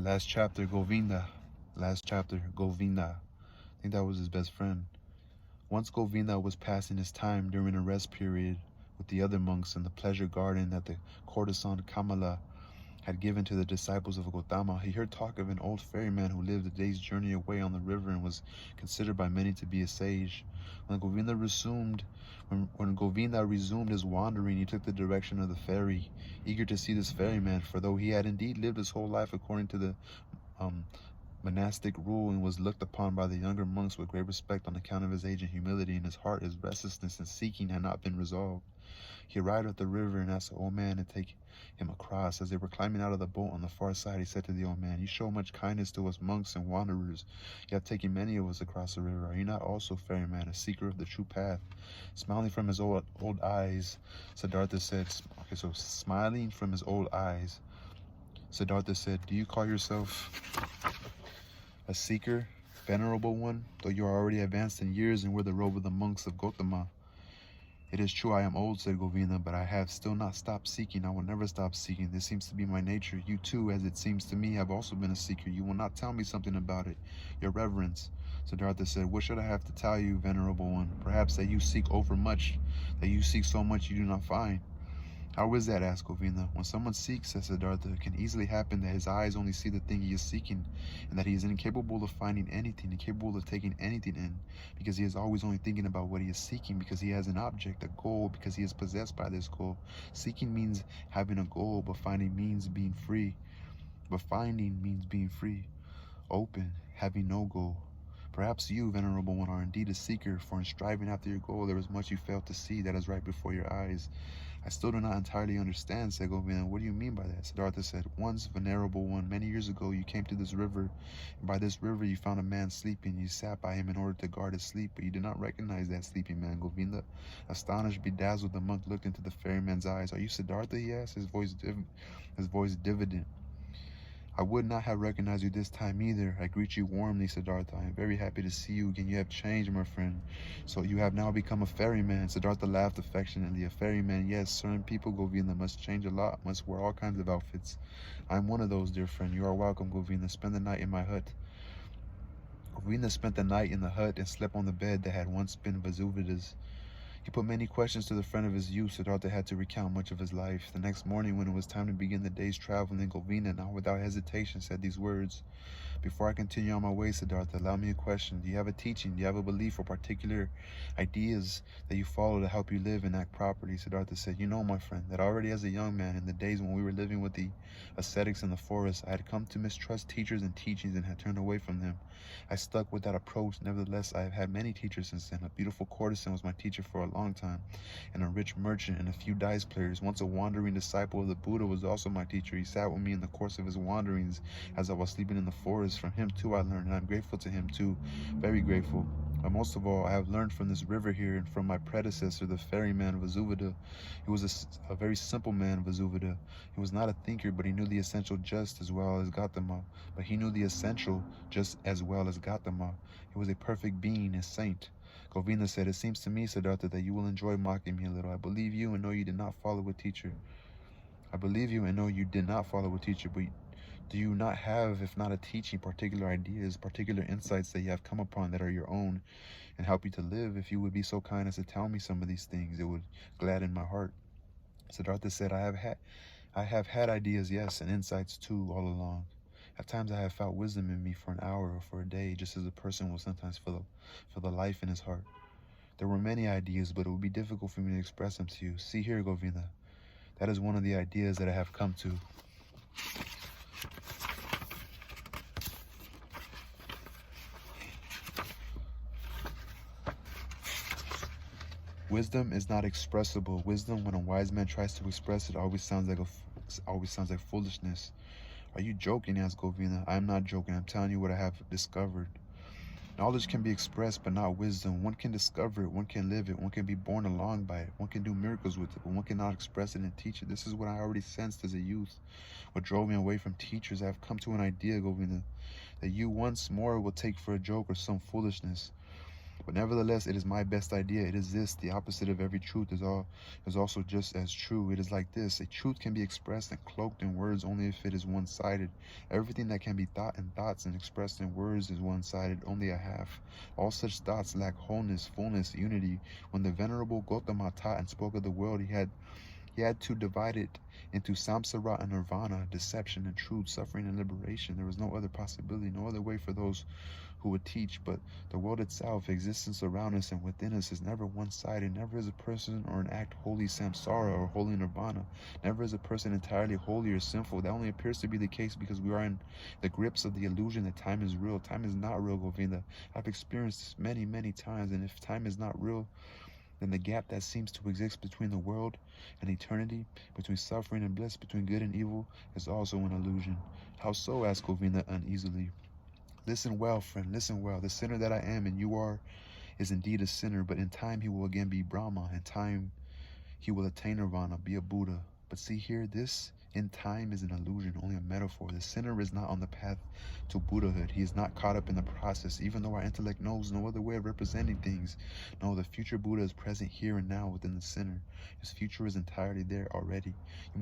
last chapter, Govinda. Last chapter, Govinda. I think that was his best friend. Once Govinda was passing his time during a rest period with the other monks in the pleasure garden that the courtesan Kamala had given to the disciples of Gautama, he heard talk of an old ferryman who lived a day's journey away on the river and was considered by many to be a sage. When Govinda resumed his wandering, he took the direction of the ferry, eager to see this ferryman, for though he had indeed lived his whole life according to the monastic rule and was looked upon by the younger monks with great respect on account of his age and humility, in his heart his restlessness and seeking had not been resolved. He arrived at the river and asked the old man to take him across. As they were climbing out of the boat on the far side, he said to the old man, "You show much kindness to us monks and wanderers. You have taken many of us across the river. Are you not also, ferryman, a seeker of the true path?" Smiling from his old eyes, Siddhartha said, smiling from his old eyes, Siddhartha said, "Do you call yourself a seeker, venerable one, though you are already advanced in years and wear the robe of the monks of Gautama?" "It is true I am old," said Govinda, "but I have still not stopped seeking. I will never stop seeking. This seems to be my nature. You too, as it seems to me, have also been a seeker. You will not tell me something about it, your reverence." Siddhartha said, "What should I have to tell you, venerable one? Perhaps that you seek overmuch, that you seek so much you do not find." "How is that?" asked Govinda. "When someone seeks," said Siddhartha, "it can easily happen that his eyes only see the thing he is seeking, and that he is incapable of finding anything, incapable of taking anything in, because he is always only thinking about what he is seeking, because he has an object, a goal, because he is possessed by this goal. Seeking means having a goal, but finding means being free. Open, having no goal. Perhaps you, venerable one, are indeed a seeker, for in striving after your goal there is much you fail to see that is right before your eyes." "I still do not entirely understand," said Govinda. "What do you mean by that?" Siddhartha said, "Once, venerable one, many years ago, you came to this river, and by this river you found a man sleeping. You sat by him in order to guard his sleep, but you did not recognize that sleeping man." Govinda, astonished, bedazzled, the monk looked into the ferryman's eyes. "Are you Siddhartha?" he asked, his voice diffident. "I would not have recognized you this time either. I greet you warmly, Siddhartha. I am very happy to see you again. You have changed, my friend. So you have now become a ferryman." Siddhartha laughed affectionately. "A ferryman, yes. Certain people, Govinda, must change a lot, must wear all kinds of outfits. I am one of those, dear friend. You are welcome, Govinda. Spend the night in my hut." Govinda spent the night in the hut and slept on the bed that had once been Vasudeva's. He put many questions to the friend of his youth. Siddhartha had to recount much of his life. The next morning, when it was time to begin the day's traveling, Govinda, now without hesitation, said these words: "Before I continue on my way, Siddhartha, allow me a question. Do you have a teaching? Do you have a belief or particular ideas that you follow to help you live and act properly?" Siddhartha said, "You know, my friend, that already as a young man, in the days when we were living with the ascetics in the forest, I had come to mistrust teachers and teachings and had turned away from them. I stuck with that approach. Nevertheless, I have had many teachers since then. A beautiful courtesan was my teacher for a long time, and a rich merchant and a few dice players. Once a wandering disciple of the Buddha was also my teacher. He sat with me in the course of his wanderings as I was sleeping in the forest. From him too I learned, and I'm grateful to him too, very grateful. But most of all, I have learned from this river here and from my predecessor, the ferryman Vasudeva. He was a very simple man, Vasudeva. He was not a thinker, but he knew the essential just as well as Gautama. He was a perfect being, a saint." Govinda said, "It seems to me, Siddhartha, that you will enjoy mocking me a little. I believe you and know you did not follow a teacher. But do you not have, if not a teaching, particular ideas, particular insights that you have come upon that are your own and help you to live? If you would be so kind as to tell me some of these things, it would gladden my heart." Siddhartha said, I have had ideas, yes, and insights too, all along. At times I have felt wisdom in me for an hour or for a day, just as a person will sometimes feel the life in his heart. There were many ideas, but it would be difficult for me to express them to you. See here, Govinda. That is one of the ideas that I have come to. Wisdom is not expressible. Wisdom, when a wise man tries to express it, always sounds like foolishness. "Are you joking?" asked Govinda. "I am not joking. I'm telling you what I have discovered. Knowledge can be expressed, but not wisdom. One can discover it, one can live it, one can be borne along by it, one can do miracles with it, but one cannot express it and teach it. This is what I already sensed as a youth. What drove me away from teachers. I have come to an idea, Govinda, that you once more will take for a joke or some foolishness. But nevertheless, it is my best idea. It is this: the opposite of every truth is also just as true. It is like this: a truth can be expressed and cloaked in words only if it is one-sided. Everything that can be thought in thoughts and expressed in words is one-sided, only a half. All such thoughts lack wholeness, fullness, unity. When the venerable Gautama taught and spoke of the world, he had to divide it into samsara and nirvana, deception and truth, suffering and liberation. There was no other possibility, no other way for those who would teach. But the world itself, existence around us and within us, is never one-sided. Never is a person or an act wholly samsara or wholly nirvana. Never is a person entirely holy or sinful. That only appears to be the case because we are in the grips of the illusion that time is real. Time is not real, Govinda. I've experienced this many, many times, and if time is not real, then the gap that seems to exist between the world and eternity, between suffering and bliss, between good and evil, is also an illusion. How so? Asked Govinda uneasily. Listen well, friend, listen well. The sinner that I am and you are is indeed a sinner, but in time he will again be Brahma. In time he will attain nirvana, be a Buddha. But see here, this in time is an illusion, only a metaphor. The sinner is not on the path to Buddhahood. He is not caught up in the process, even though our intellect knows no other way of representing things. No, the future Buddha is present here and now within the sinner. His future is entirely there already. You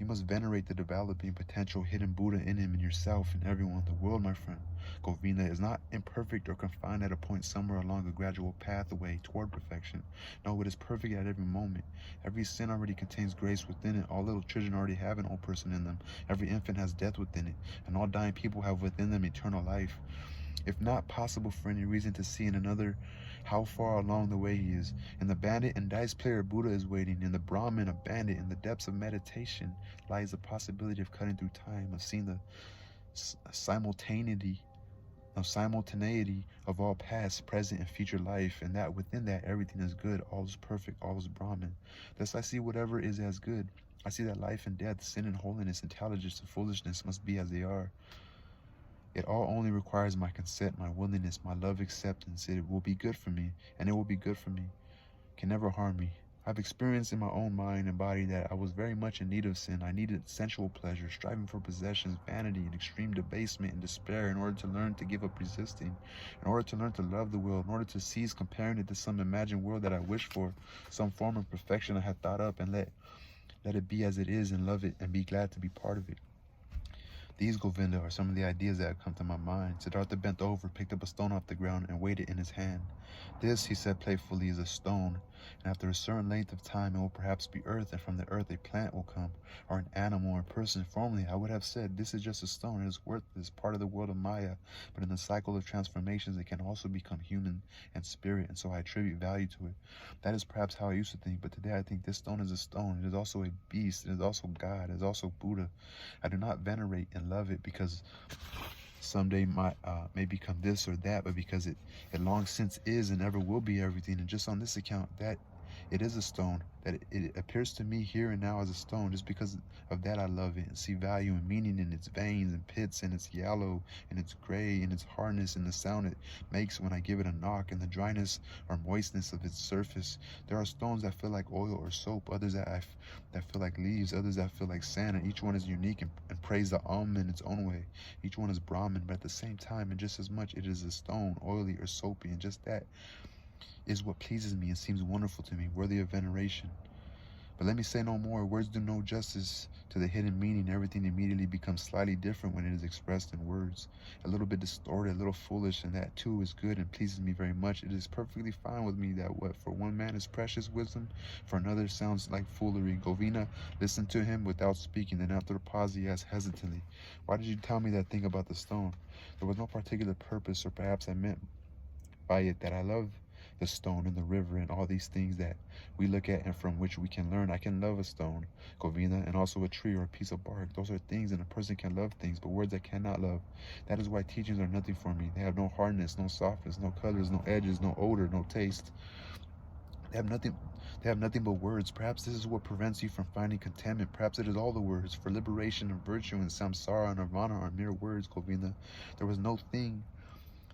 must venerate the developing potential hidden Buddha in him, in yourself, in everyone. The world, my friend, Govinda, is not imperfect or confined at a point somewhere along a gradual pathway toward perfection. No, it is perfect at every moment. Every sin already contains grace within it. All little children already have an old person in them. Every infant has death within it. And all dying people have within them eternal life. If not possible for any reason to see in another how far along the way he is. In the bandit and dice player, Buddha is waiting. In the Brahmin, a bandit, in the depths of meditation lies the possibility of cutting through time, of seeing the simultaneity of all past, present, and future life, and that within that everything is good, all is perfect, all is Brahman. Thus I see whatever is as good. I see that life and death, sin and holiness, intelligence and foolishness must be as they are. It all only requires my consent, my willingness, my love acceptance. It will be good for me, and it will be good for me. It can never harm me. I've experienced in my own mind and body that I was very much in need of sin. I needed sensual pleasure, striving for possessions, vanity, and extreme debasement and despair in order to learn to give up resisting, in order to learn to love the world, in order to cease comparing it to some imagined world that I wished for, some form of perfection I had thought up, and let it be as it is and love it and be glad to be part of it. These, Govinda, are some of the ideas that have come to my mind. Siddhartha bent over, picked up a stone off the ground, and weighed it in his hand. This, he said playfully, is a stone, and after a certain length of time it will perhaps be earth, and from the earth a plant will come, or an animal or a person. Formerly I would have said, this is just a stone, it is worthless, part of the world of Maya, but in the cycle of transformations it can also become human and spirit, and so I attribute value to it. That is perhaps how I used to think, but today I think this stone is a stone. It is also a beast, it is also God, it is also Buddha. I do not venerate and love it because someday may become this or that, but because it long since is and ever will be everything. And just on this account, that it is a stone, that it appears to me here and now as a stone. Just because of that I love it and see value and meaning in its veins and pits, and its yellow and its gray and its hardness and the sound it makes when I give it a knock, and the dryness or moistness of its surface. There are stones that feel like oil or soap, others that feel like leaves, others that feel like sand, and each one is unique and praise the in its own way. Each one is Brahman, but at the same time, and just as much, it is a stone, oily or soapy, and just that is what pleases me and seems wonderful to me, worthy of veneration. But let me say no more. Words do no justice to the hidden meaning. Everything immediately becomes slightly different when it is expressed in words. A little bit distorted, a little foolish, and that too is good and pleases me very much. It is perfectly fine with me that what for one man is precious wisdom, for another sounds like foolery. Govinda listened to him without speaking. Then after a pause he asked hesitantly, why did you tell me that thing about the stone? There was no particular purpose, or perhaps I meant by it that I love the stone and the river and all these things that we look at and from which we can learn. I can love a stone, Govinda, and also a tree or a piece of bark. Those are things, and a person can love things, but words I cannot love. That is why teachings are nothing for me. They have no hardness, no softness, no colors, no edges, no odor, no taste. They have nothing but words. Perhaps this is what prevents you from finding contentment. Perhaps it is all the words. For liberation and virtue and samsara and nirvana are mere words, Govinda. There was no thing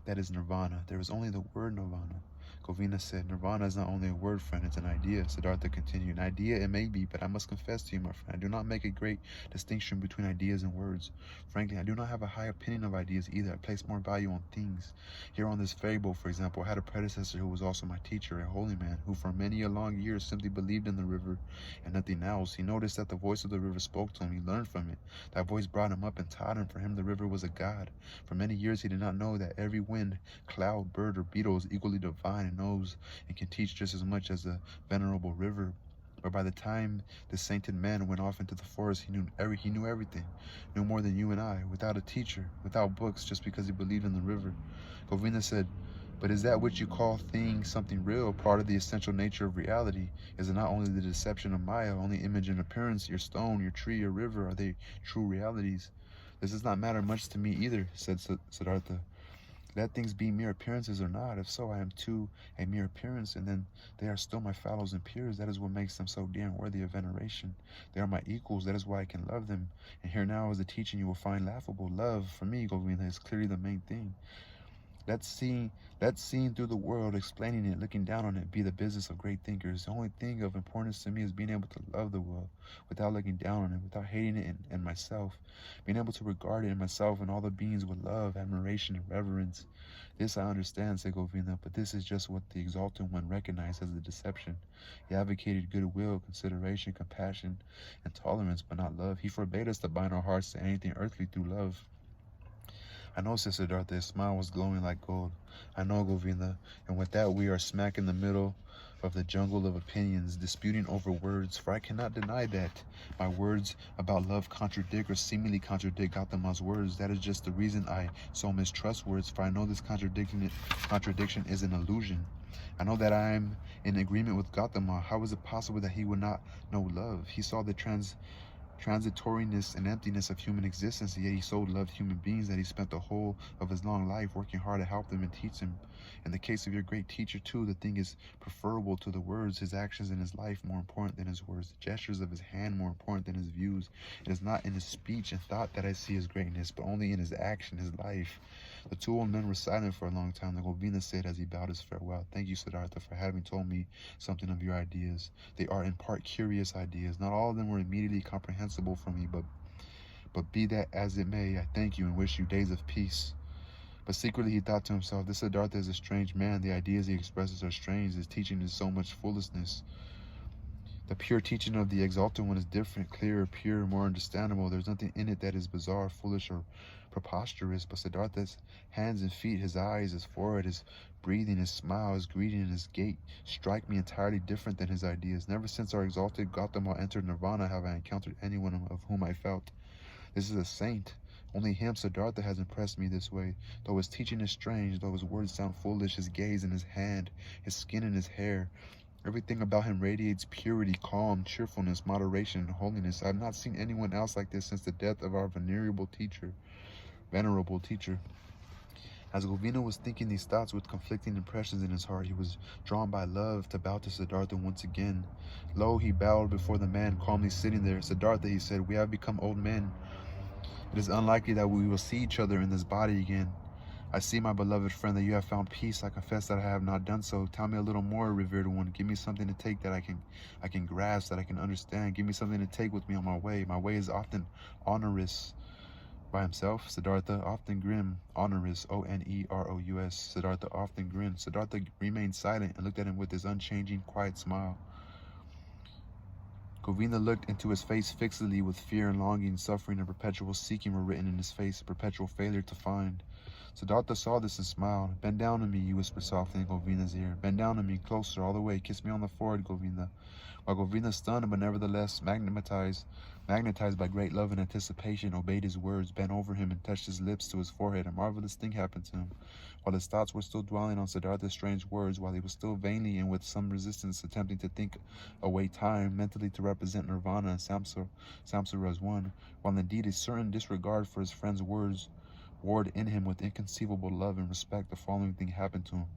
that is nirvana. There is only the word nirvana. Govinda said, Nirvana is not only a word, friend, it's an idea. Siddhartha continued, an idea it may be, but I must confess to you, my friend, I do not make a great distinction between ideas and words. Frankly, I do not have a high opinion of ideas either. I place more value on things. Here on this ferry boat, for example, I had a predecessor who was also my teacher, a holy man, who for many a long years simply believed in the river and nothing else. He noticed that the voice of the river spoke to him. He learned from it. That voice brought him up and taught him. For him, the river was a god. For many years, he did not know that every wind, cloud, bird, or beetle is equally divine and knows and can teach just as much as the venerable river. But by the time this sainted man went off into the forest, he knew everything, knew more than you and I, without a teacher, without books, just because he believed in the river. Govinda said, but is that which you call thing something real, part of the essential nature of reality? Is it not only the deception of Maya, only image and appearance, your stone, your tree, your river, are they true realities? This does not matter much to me either, said Siddhartha. Let things be mere appearances or not. If so, I am too a mere appearance, and then they are still my fellows and peers. That is what makes them so dear and worthy of veneration. They are my equals. That is why I can love them. And here now is the teaching you will find laughable. Love, for me, Govinda, is clearly the main thing. Let's see through the world, explaining it, looking down on it, be the business of great thinkers. The only thing of importance to me is being able to love the world without looking down on it, without hating it in myself, being able to regard it in myself and all the beings with love, admiration, and reverence. This I understand, said Govinda, but this is just what the Exalted One recognized as the deception. He advocated goodwill, consideration, compassion, and tolerance, but not love. He forbade us to bind our hearts to anything earthly through love. I know, said Siddhartha, his smile was glowing like gold. I know, Govinda, and with that we are smack in the middle of the jungle of opinions, disputing over words, for I cannot deny that my words about love contradict or seemingly contradict Gautama's words. That is just the reason I so mistrust words, for I know this contradiction is an illusion. I know that I am in agreement with Gautama. How is it possible that he would not know love? He saw the transitoriness and emptiness of human existence, yet he so loved human beings that he spent the whole of his long life working hard to help them and teach them. In the case of your great teacher too, the thing is preferable to the words, his actions in his life more important than his words, the gestures of his hand more important than his views. It is not in his speech and thought that I see his greatness, but only in his action, his life. The two old men were silent for a long time. The Govinda said as he bowed his farewell, thank you, Siddhartha, for having told me something of your ideas. They are in part curious ideas. Not all of them were immediately comprehensible for me, but be that as it may, I thank you and wish you days of peace. But secretly he thought to himself, this Siddhartha is a strange man. The ideas he expresses are strange. His teaching is so much foolishness. The pure teaching of the Exalted One is different, clearer, purer, more understandable. There's nothing in it that is bizarre, foolish, or preposterous. But Siddhartha's hands and feet, his eyes, his forehead, his breathing, his smile, his greeting, and his gait strike me entirely different than his ideas. Never since our exalted Gautama entered Nirvana have I encountered anyone of whom I felt, this is a saint. Only him, Siddhartha, has impressed me this way. Though his teaching is strange, though his words sound foolish, his gaze and his hand, his skin and his hair, everything about him radiates purity, calm, cheerfulness, moderation, and holiness. I have not seen anyone else like this since the death of our venerable teacher. As Govinda was thinking these thoughts with conflicting impressions in his heart, he was drawn by love to bow to Siddhartha once again. Lo, he bowed before the man calmly sitting there. Siddhartha, he said, we have become old men. It is unlikely that we will see each other in this body again. I see, my beloved friend, that you have found peace. I confess that I have not done so. Tell me a little more, revered one. Give me something to take that I can grasp, that I can understand. Give me something to take with me on my way. My way is often onerous. By himself, Siddhartha, often grim, onerous, O-N-E-R-O-U-S. Siddhartha often grinned. Siddhartha remained silent and looked at him with his unchanging, quiet smile. Govinda looked into his face fixedly with fear and longing, suffering, and perpetual seeking were written in his face, a perpetual failure to find. Siddhartha saw this and smiled. Bend down to me, he whispered softly in Govinda's ear. Bend down to me, closer, all the way. Kiss me on the forehead, Govinda. While Govinda, stunned but nevertheless magnetized by great love and anticipation, obeyed his words, bent over him and touched his lips to his forehead. A marvelous thing happened to him. While his thoughts were still dwelling on Siddhartha's strange words, while he was still vainly and with some resistance attempting to think away time, mentally to represent Nirvana and Samsara as one, while indeed a certain disregard for his friend's words warred in him with inconceivable love and respect, the following thing happened to him.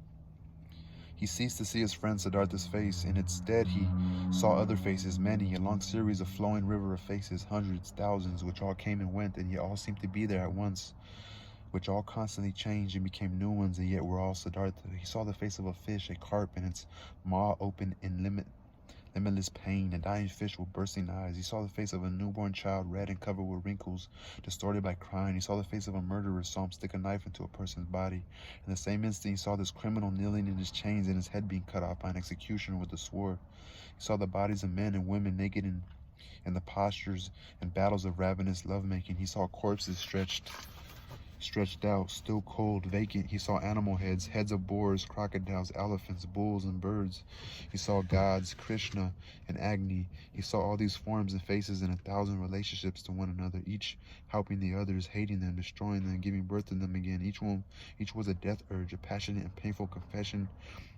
He ceased to see his friend Siddhartha's face, and instead he saw other faces, many, a long series of flowing river of faces, hundreds, thousands, which all came and went, and yet all seemed to be there at once. which all constantly changed and became new ones, and yet were all Siddhartha. He saw the face of a fish, a carp, and its maw open in limitless pain, a dying fish with bursting eyes. He saw the face of a newborn child, red and covered with wrinkles, distorted by crying. He saw the face of a murderer, saw him stick a knife into a person's body. In the same instant, he saw this criminal kneeling in his chains and his head being cut off by an executioner with a sword. He saw the bodies of men and women naked in the postures and battles of ravenous lovemaking. He saw corpses stretched out, still cold, vacant. He saw animal heads, heads of boars, crocodiles, elephants, bulls, and birds. He saw gods, Krishna, and Agni. He saw all these forms and faces in 1,000 relationships to one another, each helping the others, hating them, destroying them, giving birth to them again. Each was a death urge, a passionate and painful confession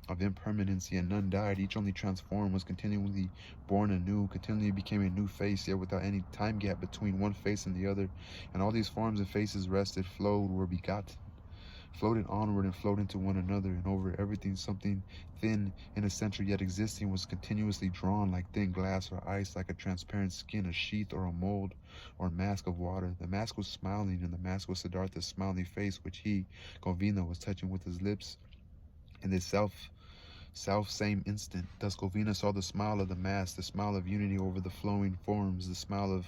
of impermanency, and none died. Each only transformed, was continually born anew, continually became a new face, yet without any time gap between one face and the other. And all these forms and faces rested, flowed, were begotten, floated onward and flowed into one another, and over everything something thin and essential yet existing was continuously drawn like thin glass or ice, like a transparent skin, a sheath or a mold or a mask of water. The mask was smiling, and the mask was Siddhartha's smiling face, which he, Govinda, was touching with his lips in this same instant. Thus Govinda saw the smile of the mask, the smile of unity over the flowing forms, the smile of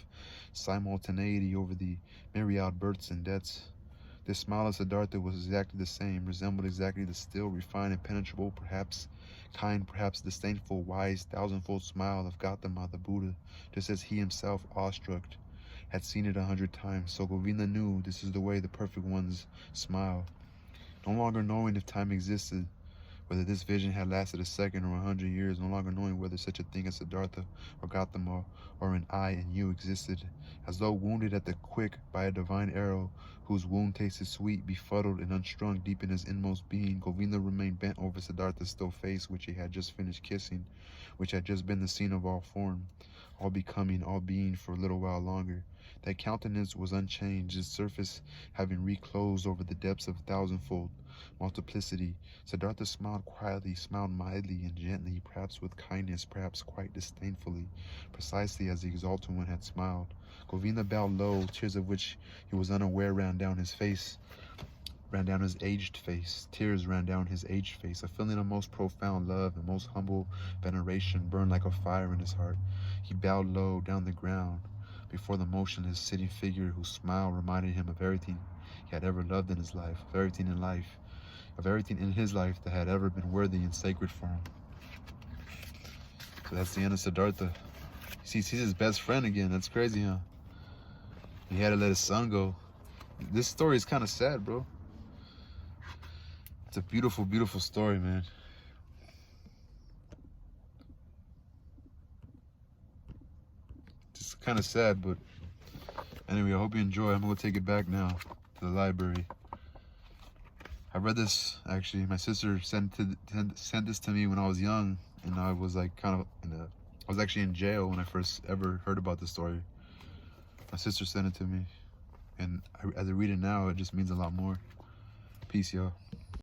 simultaneity over the myriad births and deaths. This smile of Siddhartha was exactly the same, resembled exactly the still, refined, impenetrable, perhaps kind, perhaps disdainful, wise, thousandfold smile of Gautama the Buddha, just as he himself, awestruck, had seen it 100 times. So Govinda knew this is the way the perfect ones smile. No longer knowing if time existed, whether this vision had lasted a second or 100 years, no longer knowing whether such a thing as Siddhartha or Gautama or an I and you existed, as though wounded at the quick by a divine arrow, whose wound tasted sweet, befuddled and unstrung deep in his inmost being, Govinda remained bent over Siddhartha's still face, which he had just finished kissing, which had just been the scene of all form, all becoming, all being for a little while longer. That countenance was unchanged, its surface having reclosed over the depths of thousandfold multiplicity. Siddhartha smiled quietly, smiled mildly and gently, perhaps with kindness, perhaps quite disdainfully, precisely as the exalted one had smiled. Govinda bowed low, tears of which he was unaware ran down his aged face. Tears ran down his aged face. A feeling of most profound love and most humble veneration burned like a fire in his heart. He bowed low down the ground before the motionless sitting figure, whose smile reminded him of everything he had ever loved in his life, of everything in his life that had ever been worthy and sacred for him. So that's the end of Siddhartha. He sees his best friend again. That's crazy, huh? He had to let his son go. This story is kind of sad, bro. It's a beautiful, beautiful story, man. Just kind of sad, but anyway, I hope you enjoy. I'm gonna take it back now to the library. I read this, actually. My sister sent this to me when I was young, and I was like I was actually in jail when I first ever heard about this story. My sister sent it to me, and as I read it now, it just means a lot more. Peace, y'all.